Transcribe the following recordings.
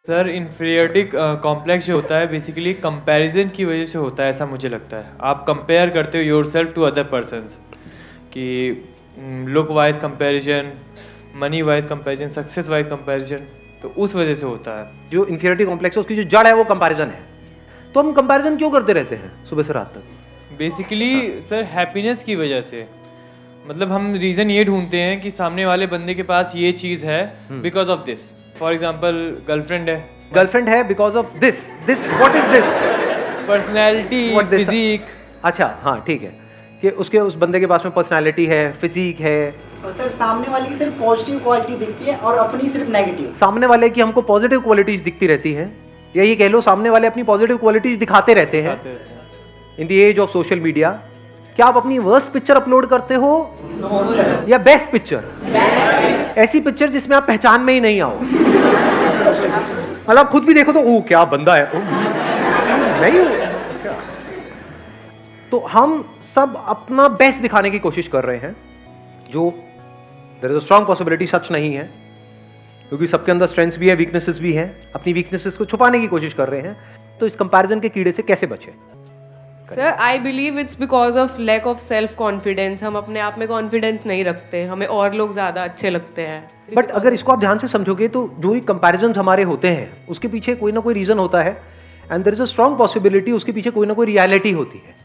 Sir inferiority complex जो होता है बेसिकली कंपैरिजन की वजह से होता है, ऐसा मुझे लगता है। आप कंपेयर करते हो योरसेल्फ टू अदर पर्सन्स, कि look wise comparison, money wise comparison, success wise comparison, तो उस वजह से होता है। जो इंफीरियरिटी कॉम्प्लेक्स है उसकी जो जड़ है वो कंपैरिजन है। तो हम कंपैरिजन क्यों करते रहते हैं सुबह से रात तक? बेसिकली सर हैप्पीनेस की वजह से, मतलब हम रीज़न ये ढूंढते हैं कि सामने वाले बंदे के पास ये चीज़ है because of this. For example girlfriend है because of this what is this? Personality, physique. अच्छा हाँ ठीक है, कि उसके उस बंदे के पास में पर्सनैलिटी है, फिजिक है। और सर सामने वाले की सिर्फ पॉजिटिव क्वालिटी दिखती है और अपनी सिर्फ नेगेटिव। सामने वाले की हमको पॉजिटिव क्वालिटीज दिखती रहती हैं, या ये कह लो सामने वाले अपनी पॉजिटिव क्वालिटीज दिखाते रहते हैं। In the age of social media, क्या आप अपनी वर्स्ट पिक्चर अपलोड करते हो? No sir. या बेस्ट पिक्चर? ऐसी पिक्चर जिसमें आप पहचान में ही नहीं आओ, मतलब खुद भी देखो तो ओ क्या बंदा है, नहीं हो। तो हम सब अपना बेस्ट दिखाने की कोशिश कर रहे हैं, जो there is a strong possibility such नहीं है, क्योंकि सबके अंदर स्ट्रेंथ्स भी है, वीकनेसेस भी हैं। अपनी वीकनेसेस को छुपाने की कोशिश कर रहे हैं। तो इस कंपैरिजन के कीड़े से कैसे बचे? Sir I believe it's because of lack of self confidence. हम अपने आप में कॉन्फिडेंस नहीं रखते, हमें और लोग ज़्यादा अच्छे लगते हैं। बट अगर इसको आप ध्यान से समझोगे तो जो ही कंपैरिजन हमारे होते हैं उसके पीछे कोई ना कोई रीजन होता है, and there is a strong possibility उसके पीछे कोई ना कोई रियलिटी होती है।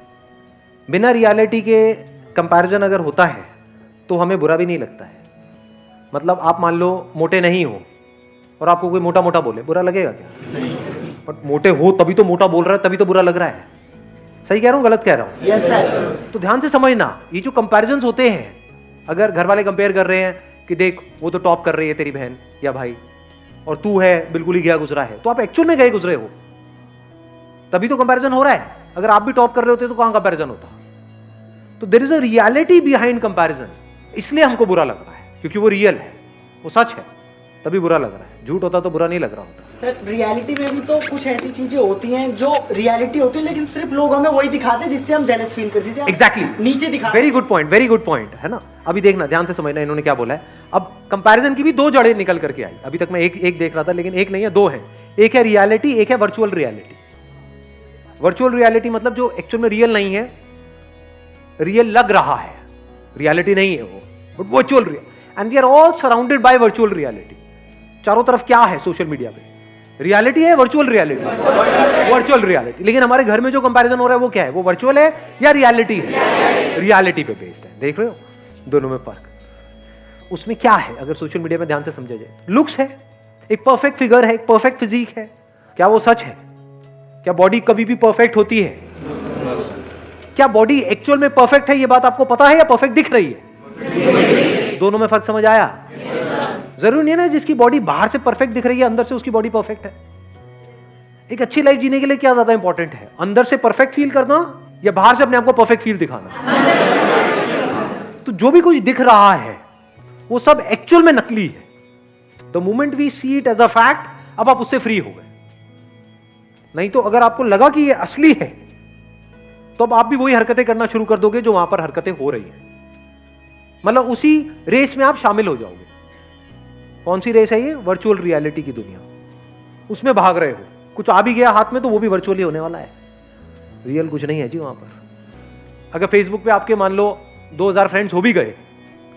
बिना रियलिटी के कंपैरिजन अगर होता है तो हमें बुरा भी नहीं लगता है। मतलब आप मान लो मोटे नहीं हो और आपको कोई मोटा मोटा बोले, बुरा लगेगा क्या? नहीं। बट मोटे हो तभी तो मोटा बोल रहा है, तभी तो बुरा लग रहा है। सही कह रहा हूँ गलत कह रहा हूँ? Yes sir. तो ध्यान से समझना, ये जो कंपैरिजन्स होते हैं, अगर घर वाले कंपेयर कर रहे हैं कि देख वो तो टॉप कर रही है तेरी बहन या भाई, और तू है बिल्कुल ही गया गुजरा है, तो आप एक्चुअल में गए गुजरे हो, तभी तो कंपैरिजन हो रहा है। अगर आप भी टॉप कर रहे होते तो कहां कंपैरिजन होता? तो there is a reality behind comparison, इसलिए हमको बुरा लग रहा है, क्योंकि वो रियल है, वो सच है, तभी बुरा लग रहा है। झूठ होता तो बुरा नहीं लग रहा होता। सर रियलिटी में भी तो कुछ ऐसी चीजें होती हैं जो रियलिटी होती है, लेकिन सिर्फ लोग हमें वही दिखाते हैं जिससे हम जेलस फील करते हैं। एग्जैक्टली, नीचे दिखा। वेरी गुड पॉइंट है ना। अभी देखना, ध्यान से समझना इन्होंने क्या बोला है। अब कंपैरिजन की भी दो जड़ें निकल करके आई। अभी तक मैं एक देख रहा था, लेकिन एक नहीं है, दो है। एक है रियलिटी, एक है वर्चुअल रियलिटी। वर्चुअल रियलिटी मतलब जो एक्चुअल में रियल नहीं है, रियल लग रहा है, रियलिटी नहीं है वो, but virtual real. And we are all surrounded by virtual reality. चारों तरफ क्या है सोशल मीडिया पे? रियलिटी है, वर्चुअल रियलिटी, वर्चुअल रियलिटी। लेकिन हमारे घर में जो कंपैरिजन हो रहा है वो क्या है? वो वर्चुअल है या रियलिटी है? रियलिटी पे बेस्ड है। देख रहे हो दोनों में फर्क? उसमें क्या है अगर सोशल मीडिया में ध्यान से समझा जाए? लुक्स है, एक परफेक्ट फिगर है, एक परफेक्ट फिजिक है। क्या वो सच है? क्या बॉडी कभी भी परफेक्ट होती है? क्या बॉडी एक्चुअल में परफेक्ट है, ये बात आपको पता है, या परफेक्ट दिख रही है? दोनों में फर्क समझ आया? जरूरी नहीं है ना जिसकी बॉडी बाहर से परफेक्ट दिख रही है अंदर से उसकी बॉडी परफेक्ट है। एक अच्छी लाइफ जीने के लिए क्या ज्यादा इंपॉर्टेंट है, अंदर से परफेक्ट फील करना या बाहर से अपने आप को परफेक्ट फील दिखाना? तो जो भी कुछ दिख रहा है वो सब एक्चुअल में नकली है। The moment we see it as a fact, अब आप उससे फ्री हो गए। नहीं तो अगर आपको लगा कि ये असली है तो अब आप भी वही हरकतें करना शुरू कर दोगे जो वहां पर हरकतें हो रही हैं। मतलब उसी रेस में आप शामिल हो जाओगे। कौन सी रेस है ये? वर्चुअल रियलिटी की दुनिया। उसमें भाग रहे हो, कुछ आ भी गया हाथ में तो वो भी वर्चुअली होने वाला है, रियल कुछ नहीं है जी वहां पर। अगर फेसबुक पे आपके मान लो 2000 फ्रेंड्स हो भी गए,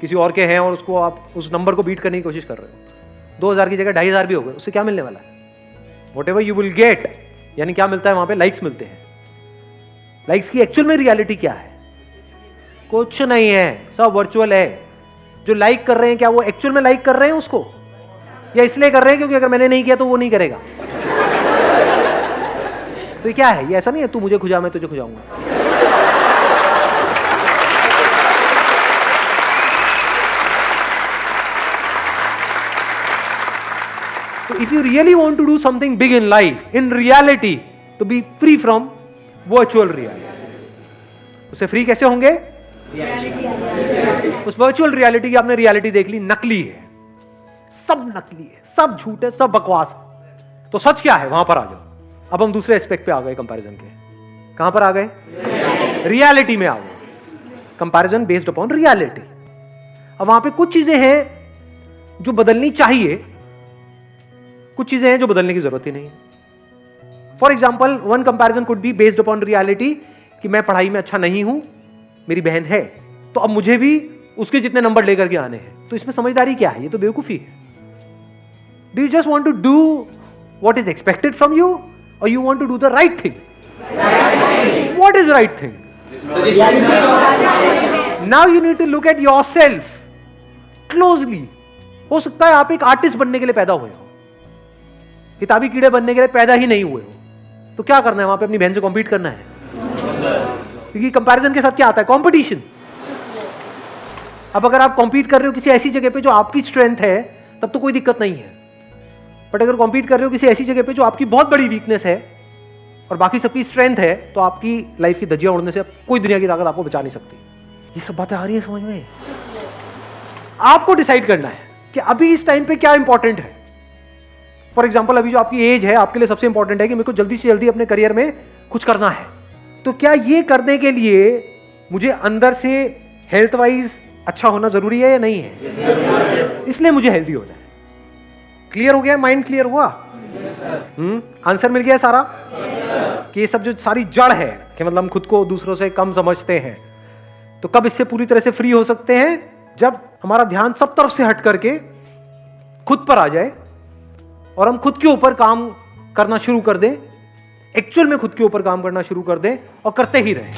किसी और के हैं, और उसको आप उस नंबर को बीट करने की कोशिश कर रहे हो, 2000 की जगह 2500 भी हो गए, उससे क्या मिलने वाला है? What ever you will get, यानी क्या मिलता है वहां पे? लाइक्स मिलते हैं। लाइक्स की एक्चुअल में रियलिटी क्या है? कुछ नहीं है, सब वर्चुअल है। जो लाइक कर रहे हैं क्या वो एक्चुअल में लाइक कर रहे हैं उसको, या इसलिए कर रहे हैं क्योंकि अगर मैंने नहीं किया तो वो नहीं करेगा? तो ये क्या है? ये ऐसा नहीं है तू मुझे खुजा मैं तुझे खुजाऊंगा। तो if you really want to do something big in life, in reality, तो be free from virtual reality. उससे फ्री कैसे होंगे? उस वर्चुअल रियलिटी की आपने रियलिटी देख ली, नकली है, सब नकली है, सब झूठ है, सब बकवास है। तो सच क्या है? वहां पर आ जाओ। अब हम दूसरे एस्पेक्ट पे आ गए कंपैरिजन के। कहां पर आ गए? रियलिटी में आ गए। Comparison based upon reality. अब वहां पे कुछ चीजें हैं जो बदलनी चाहिए, कुछ चीजें हैं जो बदलने की जरूरत ही नहीं है। For example, one comparison could be based upon reality कि मैं पढ़ाई में अच्छा नहीं हूं, मेरी बहन है, तो अब मुझे भी उसके जितने नंबर लेकर के आने हैं। तो इसमें समझदारी क्या है? ये तो बेवकूफी है। Do you just want to do what is expected from you और you want to do the right thing? What is right thing? Now you need to look at yourself closely. हो सकता है आप एक आर्टिस्ट बनने के लिए पैदा हुए हो, किताबी कीड़े बनने के लिए पैदा ही नहीं हुए हो, तो क्या करना है? वहां पे अपनी बहन से कॉम्पीट करना है, क्योंकि कंपैरिजन के साथ क्या आता है? कंपटीशन। अब अगर आप कॉम्पीट कर रहे हो किसी ऐसी जगह पे जो आपकी स्ट्रेंथ है, तब तो कोई दिक्कत नहीं है। बट अगर कॉम्पीट कर रहे हो किसी ऐसी जगह पे जो आपकी बहुत बड़ी वीकनेस है और बाकी सबकी स्ट्रेंथ है, तो आपकी लाइफ की धज्जियां उड़ने से कोई दुनिया की ताकत आपको बचा नहीं सकती। ये सब बातें आ रही है समझ में? आपको डिसाइड करना है कि अभी इस टाइम पे क्या इंपॉर्टेंट है। फॉर एग्जाम्पल, अभी जो आपकी एज है, आपके लिए सबसे इंपॉर्टेंट है कि मेरे को जल्दी से जल्दी अपने करियर में कुछ करना है। तो क्या ये करने के लिए मुझे अंदर से हेल्थ वाइज अच्छा होना जरूरी है या नहीं है? इसलिए मुझे हेल्दी होना है। क्लियर हो गया? माइंड क्लियर हुआ? आंसर मिल गया सारा? कि ये सब जो सारी जड़ है कि मतलब हम खुद को दूसरों से कम समझते हैं, तो कब इससे पूरी तरह से फ्री हो सकते हैं? जब हमारा ध्यान सब तरफ से हट करके खुद पर आ जाए और हम खुद के ऊपर काम करना शुरू कर दें, एक्चुअल में खुद के ऊपर काम करना शुरू कर दें और करते ही रहें।